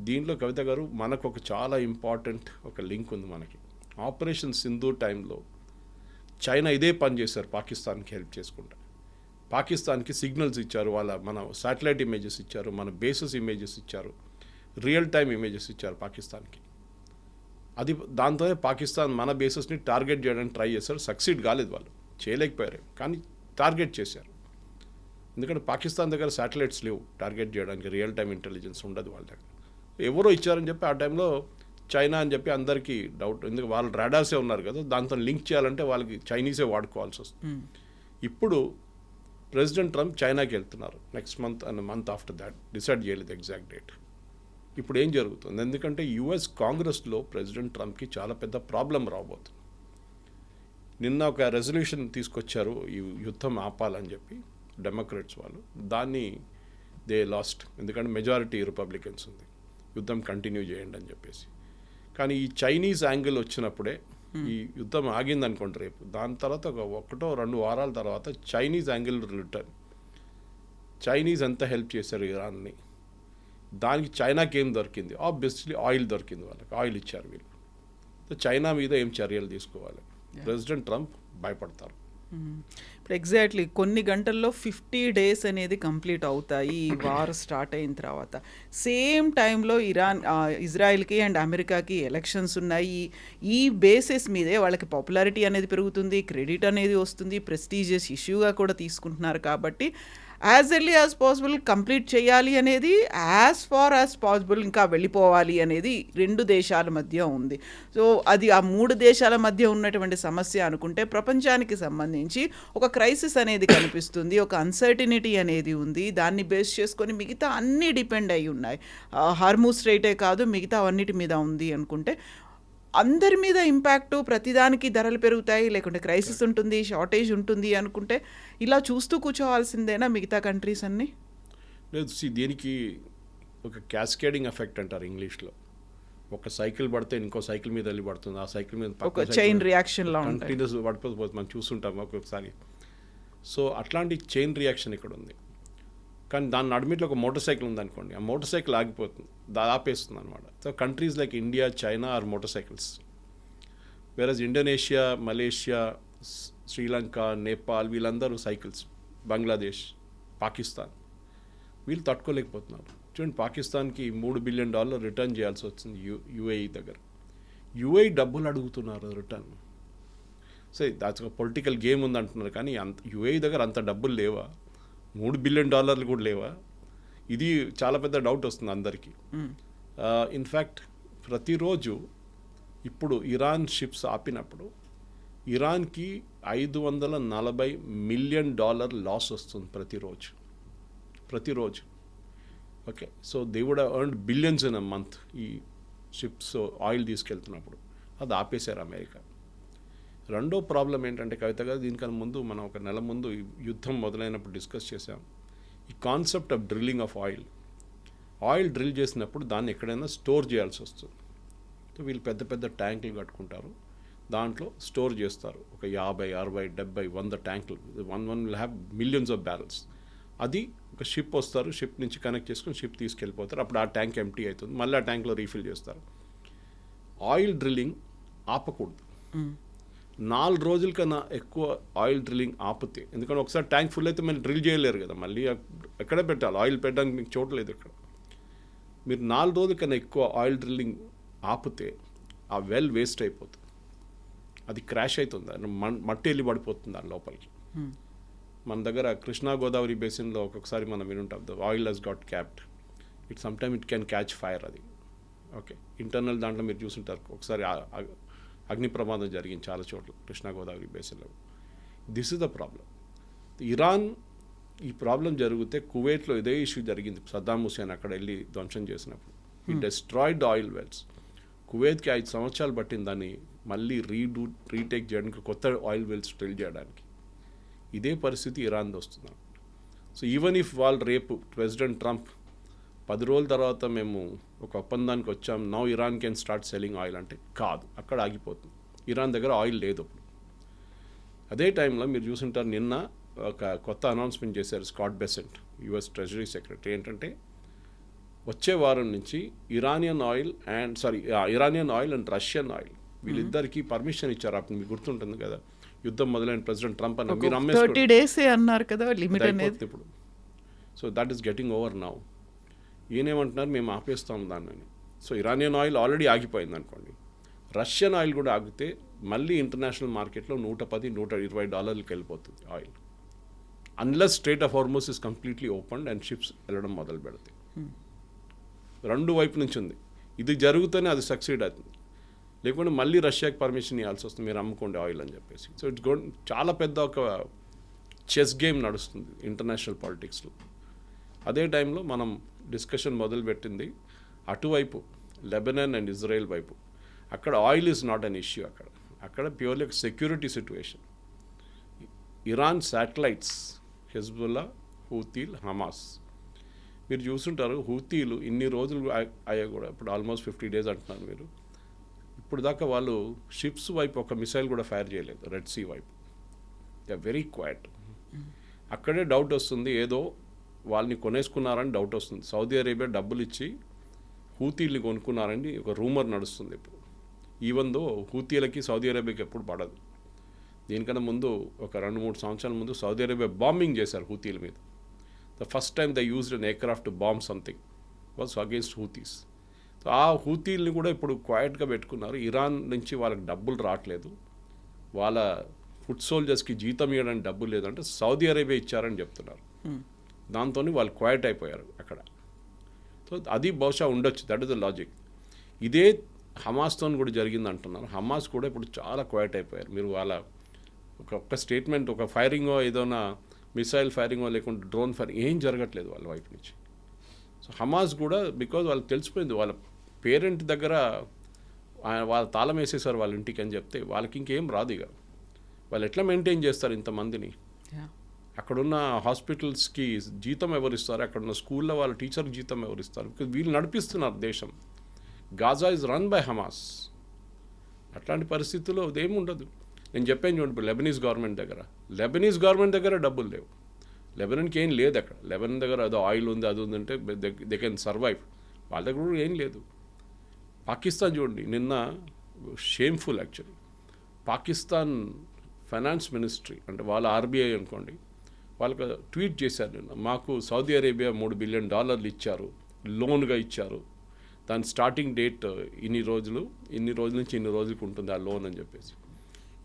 దీంట్లో కవిత గారు మనకు ఒక చాలా ఇంపార్టెంట్ ఒక లింక్ ఉంది మనకి. ఆపరేషన్ సింధూర్ టైంలో చైనా ఇదే పని చేశారు, పాకిస్తాన్కి హెల్ప్ చేసుకుంటా. పాకిస్తాన్కి సిగ్నల్స్ ఇచ్చారు, మన శాటిలైట్ ఇమేజెస్ ఇచ్చారు, మన బేసెస్ ఇమేజెస్ ఇచ్చారు, రియల్ టైమ్ ఇమేజెస్ ఇచ్చారు పాకిస్తాన్కి. అది దాంతోనే పాకిస్తాన్ మన బేసెస్ని టార్గెట్ చేయడానికి ట్రై చేశారు, సక్సీడ్ కాలేదు, వాళ్ళు చేయలేకపోయారు, కానీ టార్గెట్ చేశారు. ఎందుకంటే పాకిస్తాన్ దగ్గర శాటిలైట్స్ లేవు టార్గెట్ చేయడానికి, రియల్ టైమ్ ఇంటెలిజెన్స్ ఉండదు వాళ్ళ దగ్గర. ఎవరో ఇచ్చారని చెప్పి ఆ టైంలో చైనా అని చెప్పి అందరికీ డౌట్, ఎందుకంటే వాళ్ళు రాడార్సే ఉన్నారు కదా, దాంతో లింక్ చేయాలంటే వాళ్ళకి చైనీసే వాడుకోవాల్సి వస్తుంది. ఇప్పుడు ప్రెసిడెంట్ ట్రంప్ చైనాకి వెళ్తున్నారు next month and month after that, decide చేయలేదు ఎగ్జాక్ట్ డేట్. ఇప్పుడు ఏం జరుగుతుంది, ఎందుకంటే US కాంగ్రెస్లో ప్రెసిడెంట్ ట్రంప్కి చాలా పెద్ద ప్రాబ్లం రాబోతుంది. నిన్న ఒక రెజల్యూషన్ తీసుకొచ్చారు ఈ యుద్ధం ఆపాలని చెప్పి డెమోక్రాట్స్ వాళ్ళు, దాన్ని దే లాస్ట్, ఎందుకంటే మెజారిటీ రిపబ్లికన్స్ ఉంది, యుద్ధం కంటిన్యూ చేయండి అని చెప్పేసి. కానీ ఈ చైనీస్ యాంగిల్ వచ్చినప్పుడే ఈ యుద్ధం ఆగింది అనుకోండి రేపు, దాని తర్వాత 1-2 వారాల తర్వాత చైనీస్ యాంగిల్ రిటర్న్. చైనీస్ ఎంత హెల్ప్ చేశారు ఇరాన్ని, దానికి చైనాకి ఏం దొరికింది, ఆబ్వియస్లీ ఆయిల్ దొరికింది, వాళ్ళకి ఆయిల్ ఇచ్చారు వీళ్ళు. చైనా మీద ఏం చర్యలు తీసుకోవాలి, ప్రెసిడెంట్ ట్రంప్ భయపడతారు. ఇప్పుడు ఎగ్జాక్ట్లీ కొన్ని గంటల్లో 50 days అనేది కంప్లీట్ అవుతాయి ఈ వార్ స్టార్ట్ అయిన తర్వాత. సేమ్ టైంలో ఇజ్రాయెల్కి అండ్ అమెరికాకి ఎలక్షన్స్ ఉన్నాయి. ఈ బేసిస్ మీదే వాళ్ళకి పాపులారిటీ అనేది పెరుగుతుంది, క్రెడిట్ అనేది వస్తుంది, ప్రెస్టీజియస్ ఇష్యూగా కూడా తీసుకుంటున్నారు. కాబట్టి as early as possible complete చేయాలి అనేది, యాజ్ ఫార్ యాజ్ పాసిబుల్ ఇంకా వెళ్ళిపోవాలి అనేది 2 దేశాల మధ్య ఉంది. సో అది ఆ 3 దేశాల మధ్య ఉన్నటువంటి సమస్య అనుకుంటే, ప్రపంచానికి సంబంధించి ఒక క్రైసిస్ అనేది కనిపిస్తుంది, ఒక అన్సర్టినిటీ అనేది ఉంది. దాన్ని బేస్ చేసుకొని మిగతా అన్నీ డిపెండ్ అయి ఉన్నాయి. హార్మూజ్ స్ట్రైటే కాదు, మిగతా అన్నిటి మీద ఉంది అనుకుంటే అందరి మీద ఇంపాక్టు, ప్రతిదానికి ధరలు పెరుగుతాయి, లేకుంటే క్రైసిస్ ఉంటుంది, షార్టేజ్ ఉంటుంది అనుకుంటే ఇలా చూస్తూ కూర్చోవాల్సిందేనా మిగతా కంట్రీస్ అన్నీ? లేదు, దీనికి ఒక క్యాస్కేడింగ్ ఎఫెక్ట్ అంటారు ఇంగ్లీష్లో. ఒక సైకిల్ పడితే ఇంకో సైకిల్ మీద వెళ్ళి పడుతుంది, ఆ సైకిల్ మీద ఒక చైన్ రియాక్షన్లో కంటిన్యూస్ పడిపోతుంది, మనం చూస్తుంటాం ఒక్కొక్కసారి. సో అట్లాంటి చైన్ రియాక్షన్ ఇక్కడ ఉంది. కానీ దాని నడిమిట్లో ఒక మోటార్ సైకిల్ ఉందనుకోండి, ఆ మోటార్ సైకిల్ ఆగిపోతుంది, ఆపేస్తుంది అనమాట. So countries like India, China or motorcycles, various Indonesia, Malaysia, Sri Lanka, Nepal వీళ్ళందరూ సైకిల్స్, బంగ్లాదేశ్, పాకిస్తాన్ వీళ్ళు తట్టుకోలేకపోతున్నారు. చూడండి, పాకిస్తాన్కి $3 బిలియన్ రిటర్న్ చేయాల్సి వచ్చింది UAE దగ్గర. UAE డబ్బులు అడుగుతున్నారు రిటర్న్. సో దాని ఒక పొలిటికల్ గేమ్ ఉందంటున్నారు, కానీ UAE దగ్గర అంత డబ్బులు లేవా, $3 బిలియన్ కూడా లేవా? ఇది చాలా పెద్ద డౌట్ వస్తుంది అందరికీ. ఇన్ఫ్యాక్ట్ ప్రతిరోజు ఇప్పుడు ఇరాన్ షిప్స్ ఆపినప్పుడు ఇరాన్కి $540 మిలియన్ లాస్ వస్తుంది ప్రతిరోజు. Okay, so they would earned billions in a month ఈ షిప్స్ ఆయిల్ తీసుకెళ్తున్నప్పుడు. అది ఆపేశారు అమెరికా. రెండో ప్రాబ్లం ఏంటంటే కవిత గారు, దీనికన్నా ముందు మనం ఒక నెల ముందు ఈ యుద్ధం మొదలైనప్పుడు డిస్కస్ చేసాం ఈ concept of drilling of oil drill చేసినప్పుడు దాన్ని ఎక్కడైనా స్టోర్ చేయాల్సి వస్తుంది. సో వీళ్ళు పెద్ద పెద్ద ట్యాంకులు కట్టుకుంటారు, దాంట్లో స్టోర్ చేస్తారు. ఒక 50, 60, 70, 100 ట్యాంకులు. One will have millions of barrels. అది ఒక షిప్ వస్తారు, షిప్ నుంచి కనెక్ట్ చేసుకొని షిప్ తీసుకెళ్ళిపోతారు. అప్పుడు ఆ ట్యాంక్ ఎంప్టీ అవుతుంది, మళ్ళీ ఆ ట్యాంక్లో రీఫిల్ చేస్తారు. Oil drilling ఆపకూడదు. 4 రోజుల కన్నా ఎక్కువ ఆయిల్ డ్రిల్లింగ్ ఆపితే, ఎందుకంటే ఒకసారి ట్యాంక్ ఫుల్ అయితే మళ్ళీ డ్రిల్ చేయలేరు కదా, మళ్ళీ ఎక్కడే పెట్టాలి, ఆయిల్ పెట్టడానికి మీకు చోట్లేదు ఇక్కడ. మీరు 4 రోజుల కన్నా ఎక్కువ ఆయిల్ డ్రిల్లింగ్ ఆపితే ఆ వెల్ వేస్ట్ అయిపోతుంది, అది క్రాష్ అవుతుంది, మట్టి వెళ్ళి పడిపోతుంది దాని లోపలికి. మన దగ్గర కృష్ణా గోదావరి బేసిన్లో ఒక్కొక్కసారి మనం వినుంటాం, the oil has got capped, some time it can catch fire. అది ఓకే, ఇంటర్నల్ దాంట్లో మీరు చూసుంటారు, ఒకసారి అగ్ని ప్రమాదం జరిగింది చాలా చోట్ల కృష్ణా గోదావరి బేసిన్లో. This is the problem. Iran ఈ ప్రాబ్లం జరిగితే కువైట్లో ఇదే ఇష్యూ జరిగింది. సద్దాం హుసేన్ అక్కడ వెళ్ళి ధ్వంసం చేసినప్పుడు ఈ డెస్ట్రాయిడ్ ఆయిల్ వెల్స్. కువైత్కి 5 సంవత్సరాలు పట్టింది దాన్ని మళ్ళీ రీటేక్ చేయడానికి, కొత్త ఆయిల్ వెల్స్ డ్రిల్ చేయడానికి. ఇదే పరిస్థితి ఇరాన్ది వస్తుంది. సో ఈవెన్ ఇఫ్ వాళ్ళు రేపు ప్రెసిడెంట్ ట్రంప్ 10 రోజుల తర్వాత మేము ఒక ఒప్పందానికి వచ్చాం, now Iran can start selling oil అంటే కాదు, అక్కడ ఆగిపోతుంది. ఇరాన్ దగ్గర ఆయిల్ లేదు అప్పుడు. అదే టైంలో మీరు చూసుంటారు, నిన్న ఒక కొత్త అనౌన్స్మెంట్ చేశారు Scott Bessent, US treasury secretary. ఏంటంటే వచ్చే వారం నుంచి Iranian oil and Russian oil వీళ్ళిద్దరికీ పర్మిషన్ ఇచ్చారు. అప్పుడు మీకు గుర్తుంటుంది కదా, యుద్ధం మొదలైన ప్రెసిడెంట్ ట్రంప్ అన్న మీరు 30 days అన్నారు కదా లిమిట్ అనేది. ఇప్పుడు so that is getting over now. ఈయనేమంటున్నారు, మేము ఆపేస్తాం దాన్ని. సో ఇరానియన్ ఆయిల్ ఆల్రెడీ ఆగిపోయింది అనుకోండి, రష్యన్ ఆయిల్ కూడా ఆగితే మళ్ళీ ఇంటర్నేషనల్ మార్కెట్లో $110-120 వెళ్ళిపోతుంది oil, unless straight of Hormuz is completely opened and ships వెళ్ళడం మొదలు పెడతాయి. రెండు వైపు నుంచి ఉంది. ఇది జరుగుతూనే అది సక్సీడ్ అవుతుంది, లేకుంటే మళ్ళీ రష్యాకి పర్మిషన్ ఇవ్వాల్సి వస్తుంది, మీరు అమ్ముకోండి ఆయిల్ అని చెప్పేసి. సో ఇట్స్ చాలా పెద్ద ఒక చెస్ గేమ్ నడుస్తుంది ఇంటర్నేషనల్ పాలిటిక్స్లో. అదే టైంలో మనం డిస్కషన్ మొదలుపెట్టింది అటువైపు లెబనాన్ అండ్ ఇజ్రాయెల్ వైపు. అక్కడ oil is not an issue. అక్కడ ప్యూర్లీ ఒక security situation. Iran satellites, Hezbollah, హూతీలు, హమాస్. మీరు చూస్తుంటారు, హూతీలు ఇన్ని రోజులు అయ్యా కూడా ఇప్పుడు ఆల్మోస్ట్ 50 days అంటున్నారు మీరు. ఇప్పుడు దాకా వాళ్ళు షిప్స్ వైపు ఒక మిసైల్ కూడా ఫైర్ చేయలేదు, రెడ్ సీ వైపు. They are very quiet. అక్కడే డౌట్ వస్తుంది, ఏదో వాళ్ళని కొనేసుకున్నారని డౌట్ వస్తుంది. సౌదీ అరేబియా డబ్బులు ఇచ్చి హూతీల్ని కొనుక్కున్నారని ఒక రూమర్ నడుస్తుంది ఇప్పుడు. ఈవెన్ దో హూతీలకి సౌదీ అరేబియాకి ఎప్పుడు పడదు. దీనికన్నా ముందు ఒక 2-3 సంవత్సరాల ముందు సౌదీ అరేబియా బాంబింగ్ చేశారు హూతీల మీద. The first time they used an aircraft to bomb something was against Houthis. So ఆ హూతీల్ని కూడా ఇప్పుడు క్వైట్గా పెట్టుకున్నారు. ఇరాన్ నుంచి వాళ్ళకి డబ్బులు రావట్లేదు, వాళ్ళ ఫుడ్ సోల్జర్స్కి జీతం ఇవ్వడానికి డబ్బులు లేదంటే సౌదీ అరేబియా ఇచ్చారని చెప్తున్నారు. దాంతో వాళ్ళు క్వైట్ అయిపోయారు అక్కడ. సో అది బహుశా ఉండొచ్చు, దట్ ఈస్ ద లాజిక్. ఇదే హమాస్తో కూడా జరిగింది అంటున్నారు. హమాస్ కూడా ఇప్పుడు చాలా క్వైట్ అయిపోయారు. మీరు వాళ్ళ ఒక్క స్టేట్మెంట్, ఒక ఫైరింగో ఏదైనా మిసైల్ ఫైరింగో లేకుంటే డ్రోన్ ఫైరింగ్ ఏం జరగట్లేదు వాళ్ళ వైపు నుంచి. సో హమాస్ కూడా బికాజ్ వాళ్ళకి తెలిసిపోయింది, వాళ్ళ పేరెంట్ దగ్గర వాళ్ళ తాళం వేసేసారు వాళ్ళ ఇంటికి అని చెప్తే వాళ్ళకి ఇంకేం రాదు. ఇక వాళ్ళు ఎట్లా మెయింటైన్ చేస్తారు ఇంతమందిని? అక్కడున్న హాస్పిటల్స్కి జీతం ఎవరిస్తారు? అక్కడున్న స్కూల్లో వాళ్ళ టీచర్కి జీతం ఎవరిస్తారు? బికాజ్ వీళ్ళు నడిపిస్తున్నారు దేశం. Gaza is run by Hamas. అట్లాంటి పరిస్థితుల్లో అదేమి ఉండదు. నేను చెప్పాను చూడండి, ఇప్పుడు లెబనీస్ గవర్నమెంట్ దగ్గర డబ్బులు లేవు. లెబనన్కి ఏం లేదు అక్కడ. లెబనన్ దగ్గర అదో ఆయిల్ ఉంది, అది ఉందంటే దే కెన్ సర్వైవ్. వాళ్ళ దగ్గర కూడా ఏం లేదు. పాకిస్తాన్ చూడండి, నిన్న shameful actually. Pakistan finance ministry అంటే వాళ్ళ ఆర్బీఐ అనుకోండి, వాళ్ళకి ట్వీట్ చేశారు నిన్న, మాకు సౌదీ అరేబియా $3 బిలియన్ ఇచ్చారు, లోన్గా ఇచ్చారు. దాని స్టార్టింగ్ డేట్ ఇన్ని రోజుల నుంచి ఇన్ని రోజులకు ఉంటుంది ఆ లోన్ అని చెప్పేసి.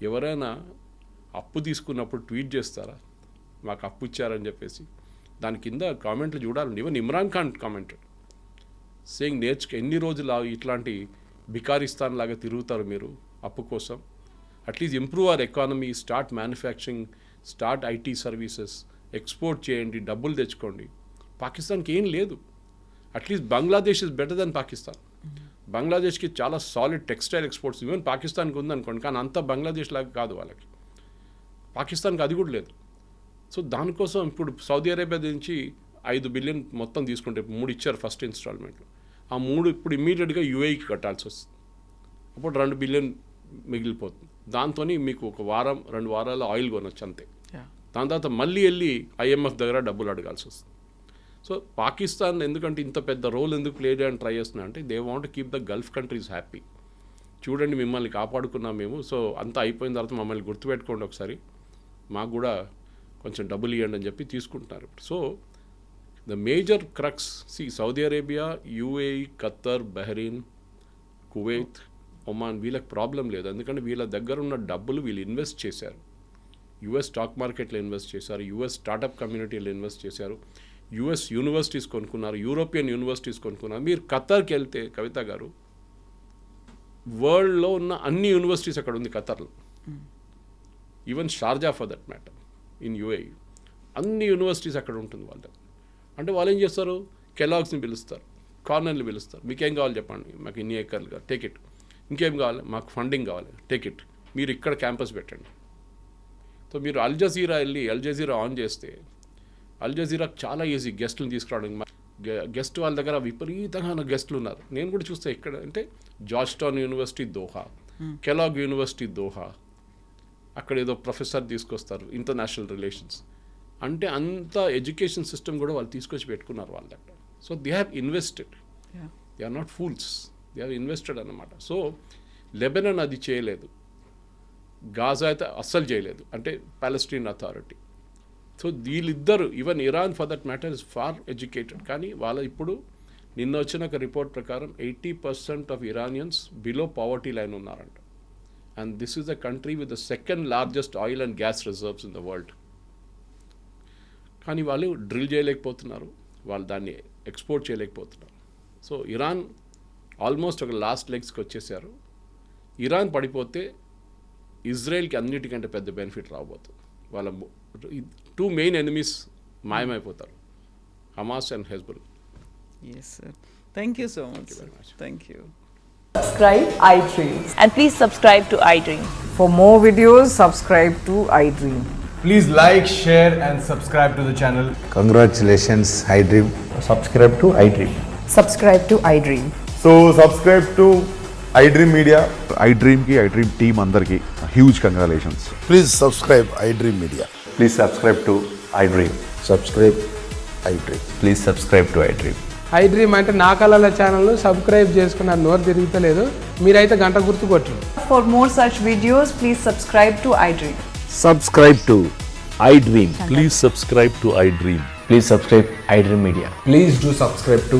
ఎవరైనా అప్పు తీసుకున్నప్పుడు ట్వీట్ చేస్తారా మాకు అప్పు ఇచ్చారని చెప్పేసి? దాని కింద కామెంట్లు చూడాలండి. Even Imran Khan commented saying ఎన్ని రోజులు ఇట్లాంటి బికారిస్తాన్ లాగా తిరుగుతారు మీరు అప్పు కోసం at least improve our economy, start manufacturing, start IT services, export చేయండి, డబ్బులు తెచ్చుకోండి. పాకిస్తాన్కి ఏం లేదు. At least Bangladesh is better than Pakistan. బంగ్లాదేశ్కి చాలా సాలిడ్ టెక్స్టైల్ ఎక్స్పోర్ట్స్ ఈవెన్ పాకిస్తాన్కి ఉందనుకోండి, కానీ అంత బంగ్లాదేశ్ లాగా కాదు వాళ్ళకి. పాకిస్తాన్కి అది కూడా లేదు. సో దానికోసం ఇప్పుడు సౌదీ అరేబియా నుంచి 5 బిలియన్ మొత్తం తీసుకుంటే 3 ఇచ్చారు ఫస్ట్ ఇన్స్టాల్మెంట్లో. ఆ 3 ఇప్పుడు ఇమ్మీడియట్గా యూఏఈకి కట్టాల్సి వస్తుంది. అప్పుడు 2 బిలియన్ మిగిలిపోతుంది. దాంతో మీకు 1-2 వారాలు ఆయిల్ కొనొచ్చు అంతే. దాని తర్వాత మళ్ళీ వెళ్ళి IMF దగ్గర డబ్బులు అడగాల్సి వస్తుంది. సో పాకిస్తాన్ ఎందుకంటే ఇంత పెద్ద రోల్ ఎందుకు ప్లే చేయడానికి ట్రై చేస్తున్నా అంటే they want keep the Gulf countries happy. చూడండి మిమ్మల్ని కాపాడుకున్నాం మేము, సో అంతా అయిపోయిన తర్వాత మమ్మల్ని గుర్తుపెట్టుకోండి ఒకసారి, మాకు కూడా కొంచెం డబ్బులు ఇవ్వండి అని చెప్పి తీసుకుంటున్నారు. So the major crux Saudi Arabia, UAE, Khattar, Bahrain, Kuwait, Oman వీళ్ళకి ప్రాబ్లం లేదు. ఎందుకంటే వీళ్ళ దగ్గర ఉన్న డబ్బులు వీళ్ళు ఇన్వెస్ట్ చేశారు. US స్టాక్ మార్కెట్లో ఇన్వెస్ట్ చేశారు, US స్టార్టప్ కమ్యూనిటీలో ఇన్వెస్ట్ చేశారు, US యూనివర్సిటీస్ కొనుక్కున్నారు, యూరోపియన్ యూనివర్సిటీస్ కొనుక్కున్నారు. మీరు ఖత్తర్కి వెళ్తే కవిత గారు, వరల్డ్లో ఉన్న అన్ని యూనివర్సిటీస్ అక్కడ ఉంది ఖత్తర్లో. Even Sharjah for that matter in UAE అన్ని యూనివర్సిటీస్ అక్కడ ఉంటుంది వాళ్ళ. అంటే వాళ్ళు ఏం చేస్తారు, కెలాగ్స్ని పిలుస్తారు, కార్నర్ని పిలుస్తారు, మీకేం కావాలి చెప్పండి, మాకు ఇన్ని ఏకర్లు కావాలి, టేక్ ఇట్. ఇంకేం కావాలి, మాకు ఫండింగ్ కావాలి, టేక్ ఇట్, మీరు ఇక్కడ క్యాంపస్ పెట్టండి. సో మీరు అల్ జజీరా ఆన్ చేస్తే అల్ జజీరాకు చాలా ఈజీ గెస్టులను తీసుకురావడానికి. గెస్ట్ వాళ్ళ దగ్గర విపరీతంగా గెస్టులు ఉన్నారు. నేను కూడా చూస్తే ఇక్కడ అంటే George town university Doha, Kellogg university Doha, అక్కడ ఏదో ప్రొఫెసర్ తీసుకొస్తారు, ఇంటర్నేషనల్ రిలేషన్స్, అంటే అంత ఎడ్యుకేషన్ సిస్టమ్ కూడా వాళ్ళు తీసుకొచ్చి పెట్టుకున్నారు వాళ్ళ దగ్గర. So they have invested, they are not fools, they have invested అన్నమాట. సో లెబనాన్ అది చేయలేదు, గాజా అయితే అస్సలు చేయలేదు, అంటే పాలెస్టీన్ అథారిటీ. సో వీళ్ళిద్దరు, even Iran for that matter is far educated, కానీ వాళ్ళ ఇప్పుడు నిన్న వచ్చిన ఒక రిపోర్ట్ ప్రకారం 80% of Iranians below poverty line ఉన్నారంట. And this is the country with the second largest oil and gas reserves in the world. కానీ వాళ్ళు డ్రిల్ చేయలేకపోతున్నారు, వాళ్ళు దాన్ని ఎక్స్పోర్ట్ చేయలేకపోతున్నారు. సో ఇరాన్ ఆల్మోస్ట్ ఒక లాస్ట్ లెగ్స్కి వచ్చేసారు. ఇరాన్ పడిపోతే ఇజ్రాయెల్కి అన్నిటికంటే పెద్ద బెనిఫిట్ రాబోతుంది. వాళ్ళ 2 మెయిన్ ఎనిమీస్ మాయమైపోతారు, Hamas and Hezbollah. Yes, sir. Thank you so much. very much. Thank you. Subscribe iDream. And please subscribe to iDream. For more videos, subscribe to iDream. Please like, share and subscribe to the channel. Congratulations, iDream. Subscribe to iDream. Subscribe to iDream. So subscribe to iDream Media. iDream ki iDream team అందరికి huge congratulations. Please subscribe iDream Media. Please subscribe to iDream. Subscribe iDream. Please subscribe to iDream. iDream అంటే నా కళల ఛానల్ను subscribe చేసుకున్న నోరు తిరుగుతలేదు, మీరైతే గంట గుర్తు కొట్టండి. For more such videos, please subscribe to iDream. Subscribe to iDream. Please subscribe to iDream. Please subscribe iDream Media. Please do subscribe to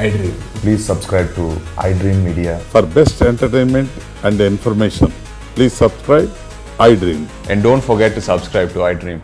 iDream. Please subscribe to iDream Media. For best entertainment and information, please subscribe iDream. And don't forget to subscribe to iDream.